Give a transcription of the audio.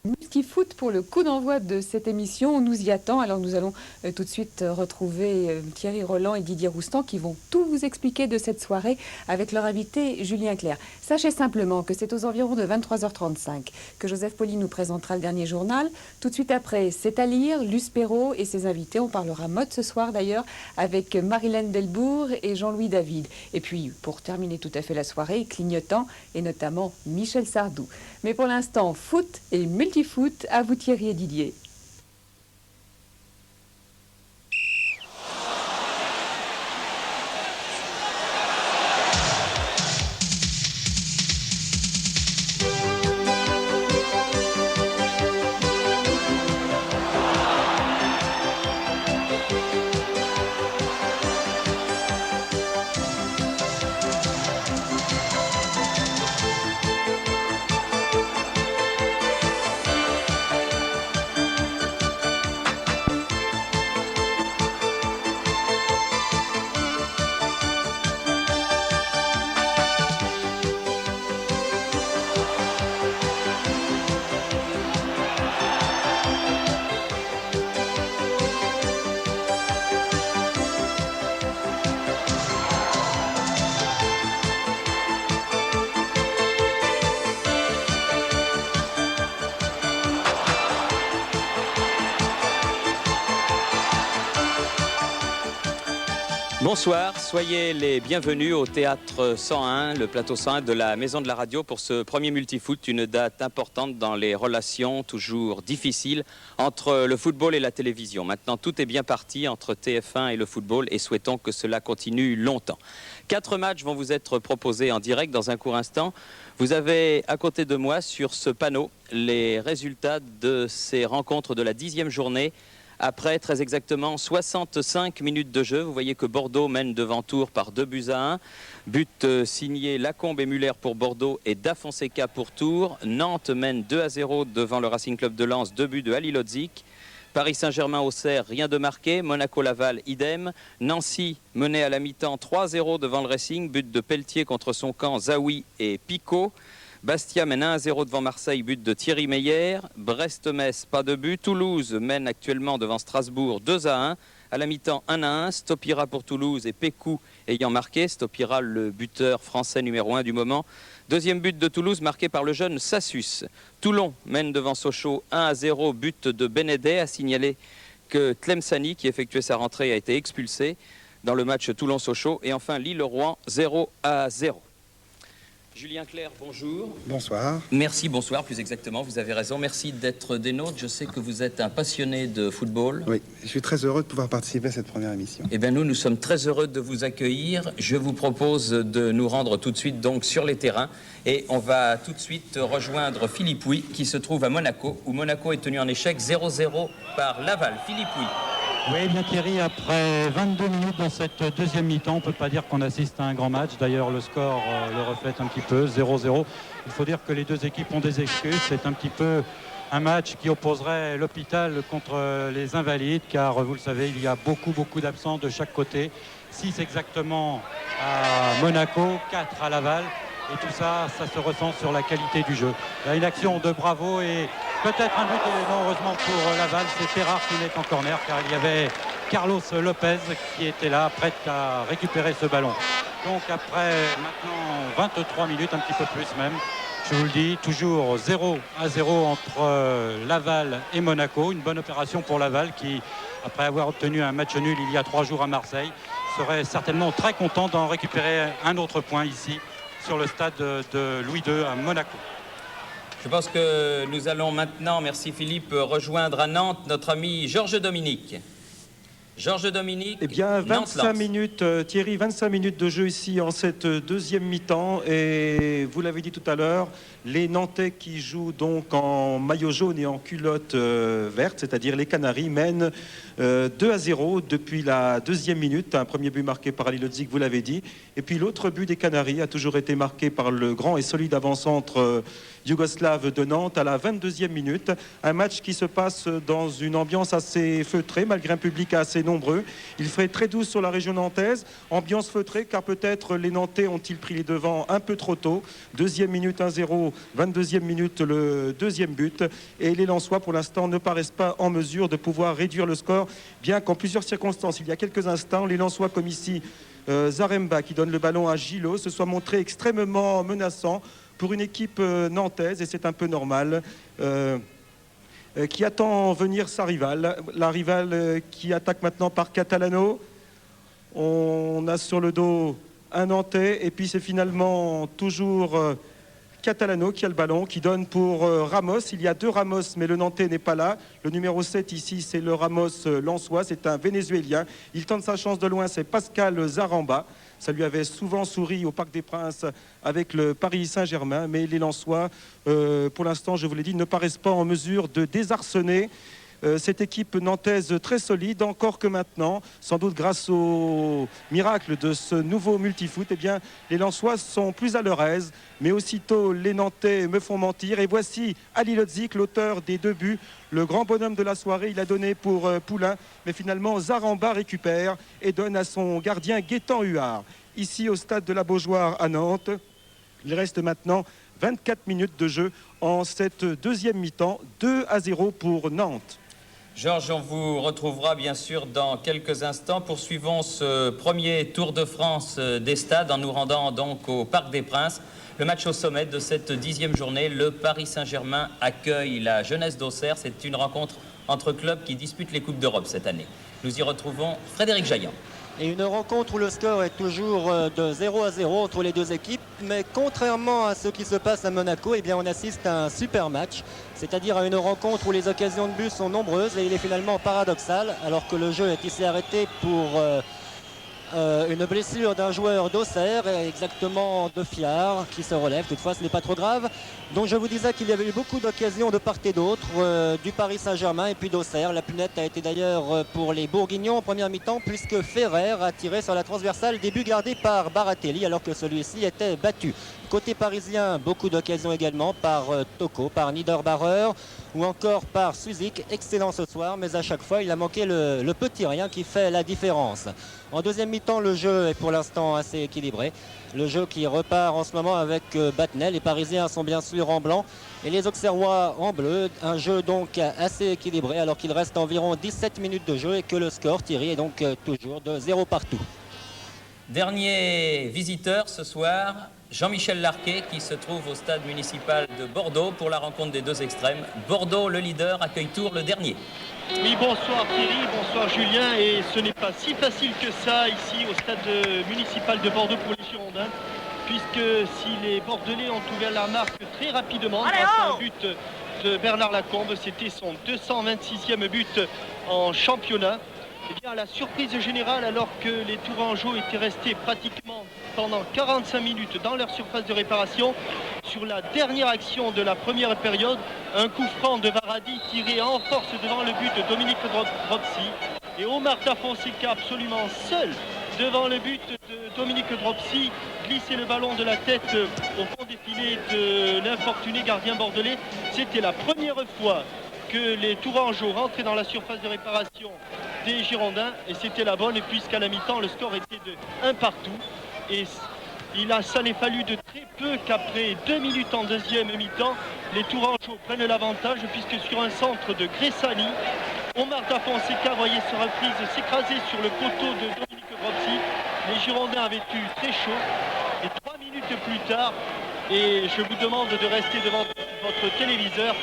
Multifoot pour le coup d'envoi de cette émission. On nous y attend. Alors nous allons tout de suite retrouver Thierry Roland et Didier Roustan qui vont tout vous expliquer de cette soirée avec leur invité Julien Clerc. Sachez simplement que c'est aux environs de 23h35 que Joseph Pauly nous présentera le dernier journal. Tout de suite après, c'est à lire, Luce Perrault et ses invités. On parlera mode ce soir d'ailleurs avec Marilène Delbourg et Jean-Louis David. Et puis pour terminer tout à fait la soirée, clignotant et notamment Michel Sardou. Mais pour l'instant, foot et multifoot, à vous Thierry et Didier. Bonsoir, soyez les bienvenus au Théâtre 101, le plateau 101 de la Maison de la Radio pour ce premier multifoot, une date importante dans les relations toujours difficiles entre le football et la télévision. Maintenant, tout est bien parti entre TF1 et le football et souhaitons que cela continue longtemps. 4 matchs vont vous être proposés en direct dans un court instant. Vous avez à côté de moi sur ce panneau les résultats de ces rencontres de la 10e journée. Après très exactement 65 minutes de jeu, vous voyez que Bordeaux mène devant Tours par 2-1. But signé Lacombe et Muller pour Bordeaux et Da Fonseca pour Tours. Nantes mène 2-0 devant le Racing Club de Lens, 2 buts de Halilhodžić. Paris Saint-Germain-Auxerre, rien de marqué. Monaco-Laval, idem. Nancy menait à la mi-temps 3-0 devant le Racing. But de Pelletier contre son camp, Zawi et Picot. Bastia mène 1-0 devant Marseille, but de Thierry Meyer. Brest-Metz, pas de but. Toulouse mène actuellement devant Strasbourg 2-1. À la mi-temps 1-1. Stopira pour Toulouse et Pécou ayant marqué. Stopira, le buteur français numéro 1 du moment. Deuxième but de Toulouse marqué par le jeune Sassus. Toulon mène devant Sochaux 1-0, but de Benedet. A signaler que Tlemceni, qui effectuait sa rentrée, a été expulsé dans le match Toulon-Sochaux. Et enfin Lille-Rouen 0-0. Julien Clerc, bonjour. Bonsoir. Merci, bonsoir, plus exactement, vous avez raison. Merci d'être des nôtres. Je sais que vous êtes un passionné de football. Oui, je suis très heureux de pouvoir participer à cette première émission. Eh bien, nous sommes très heureux de vous accueillir. Je vous propose de nous rendre tout de suite donc sur les terrains. Et on va tout de suite rejoindre Philippe Huy, qui se trouve à Monaco, où Monaco est tenu en échec 0-0 par Laval. Philippe Huy. Oui, bien Thierry, après 22 minutes dans cette deuxième mi-temps, on ne peut pas dire qu'on assiste à un grand match. D'ailleurs, le score le reflète un petit peu, 0-0. Il faut dire que les deux équipes ont des excuses. C'est un petit peu un match qui opposerait l'hôpital contre les Invalides, car vous le savez, il y a beaucoup d'absents de chaque côté. 6 exactement à Monaco, 4 à Laval. Et tout ça, ça se ressent sur la qualité du jeu. Il y a une action de bravo et peut-être un but, non, heureusement pour Laval, c'est Terrard qui n'est qu'en corner, car il y avait Carlos Lopez qui était là, prêt à récupérer ce ballon. Donc après maintenant 23 minutes, un petit peu plus même, je vous le dis, toujours 0-0 entre Laval et Monaco. Une bonne opération pour Laval qui, après avoir obtenu un match nul il y a 3 jours à Marseille, serait certainement très content d'en récupérer un autre point ici, sur le stade de Louis II à Monaco. Je pense que nous allons maintenant, merci Philippe, rejoindre à Nantes notre ami Georges Dominique. Georges Dominique. Eh bien, 25 minutes, Thierry, 25 minutes de jeu ici en cette deuxième mi-temps. Et vous l'avez dit tout à l'heure, les Nantais qui jouent donc en maillot jaune et en culotte verte, c'est-à-dire les Canaries, mènent 2-0 depuis la deuxième minute. Un premier but marqué par Halilhodžić, vous l'avez dit. Et puis l'autre but des Canaries a toujours été marqué par le grand et solide avant-centre yougoslave de Nantes à la 22e minute. Un match qui se passe dans une ambiance assez feutrée, malgré un public assez nombreux. Il ferait très doux sur la région nantaise. Ambiance feutrée, car peut-être les Nantais ont-ils pris les devants un peu trop tôt. Deuxième minute 1-0, 22e minute le deuxième but. Et les Lensois, pour l'instant, ne paraissent pas en mesure de pouvoir réduire le score, bien qu'en plusieurs circonstances, il y a quelques instants, les Lensois, comme ici Zaremba, qui donne le ballon à Gillot, se soit montré extrêmement menaçant pour une équipe nantaise, et c'est un peu normal, qui attend venir sa rivale. La rivale qui attaque maintenant par Catalano. On a sur le dos un Nantais, et puis c'est finalement toujours Catalano qui a le ballon, qui donne pour Ramos. Il y a deux Ramos, mais le Nantais n'est pas là. Le numéro 7 ici, c'est le Ramos lensois, c'est un Vénézuélien. Il tente sa chance de loin, c'est Pascal Zaremba. Ça lui avait souvent souri au Parc des Princes avec le Paris Saint-Germain, mais les Lensois, pour l'instant, je vous l'ai dit, ne paraissent pas en mesure de désarçonner cette équipe nantaise très solide, encore que maintenant, sans doute grâce au miracle de ce nouveau multifoot, eh bien, les Lensois sont plus à leur aise, mais aussitôt les Nantais me font mentir. Et voici Ali Lodzik, l'auteur des deux buts, le grand bonhomme de la soirée. Il a donné pour Poulain, mais finalement Zaremba récupère et donne à son gardien Gaëtan Huard. Ici au stade de la Beaujoire à Nantes, il reste maintenant 24 minutes de jeu en cette deuxième mi-temps, 2-0 pour Nantes. Georges, on vous retrouvera bien sûr dans quelques instants. Poursuivons ce premier Tour de France des stades en nous rendant donc au Parc des Princes. Le match au sommet de cette 10e journée, le Paris Saint-Germain accueille la Jeunesse d'Auxerre. C'est une rencontre entre clubs qui disputent les Coupes d'Europe cette année. Nous y retrouvons Frédéric Jaillant. Et une rencontre où le score est toujours de 0-0 entre les deux équipes. Mais contrairement à ce qui se passe à Monaco, eh bien on assiste à un super match. C'est-à-dire à une rencontre où les occasions de but sont nombreuses et il est finalement paradoxal. Alors que le jeu est ici arrêté pour une blessure d'un joueur d'Auxerre, exactement de Fiard, qui se relève. Toutefois, ce n'est pas trop grave. Donc je vous disais qu'il y avait eu beaucoup d'occasions de part et d'autre du Paris Saint-Germain et puis d'Auxerre. La punette a été d'ailleurs pour les Bourguignons en première mi-temps, puisque Ferrer a tiré sur la transversale, début gardé par Baratelli alors que celui-ci était battu. Côté parisien, beaucoup d'occasions également par Toko, par Niederbarer ou encore par Suzik. Excellent ce soir, mais à chaque fois il a manqué le petit rien qui fait la différence. En deuxième mi-temps, le jeu est pour l'instant assez équilibré. Le jeu qui repart en ce moment avec Battenel. Les Parisiens sont bien sûr en blanc et les Auxerrois en bleu. Un jeu donc assez équilibré alors qu'il reste environ 17 minutes de jeu et que le score, Thierry, est donc toujours de 0 partout. Dernier visiteur ce soir, Jean-Michel Larquet qui se trouve au stade municipal de Bordeaux pour la rencontre des deux extrêmes. Bordeaux, le leader, accueille Tours, le dernier. Oui, bonsoir Thierry, bonsoir Julien, et ce n'est pas si facile que ça ici au stade municipal de Bordeaux pour les Girondins, puisque si les Bordelais ont ouvert la marque très rapidement grâce à un but de Bernard Lacombe, c'était son 226e but en championnat. Eh bien, à la surprise générale, alors que les Tourangeaux étaient restés pratiquement pendant 45 minutes dans leur surface de réparation, sur la dernière action de la première période, un coup franc de Varadi tiré en force devant le but de Dominique Dropsy. Et Omar Da Fonseca, absolument seul devant le but de Dominique Dropsy, glissait le ballon de la tête au fond des filets de l'infortuné gardien bordelais. C'était la première fois que les Tourangeaux rentraient dans la surface de réparation des Girondins, et c'était la bonne, puisqu'à la mi-temps le score était de 1 partout, et ça n'est fallu de très peu qu'après 2 minutes en deuxième mi-temps, les Tourangeaux prennent l'avantage, puisque sur un centre de Gressani, Omar Da Fonseca voyait sa reprise s'écraser sur le poteau de Dominique Dropsy. Les Girondins avaient eu très chaud, et 3 minutes plus tard, et je vous demande de rester devant votre téléviseur,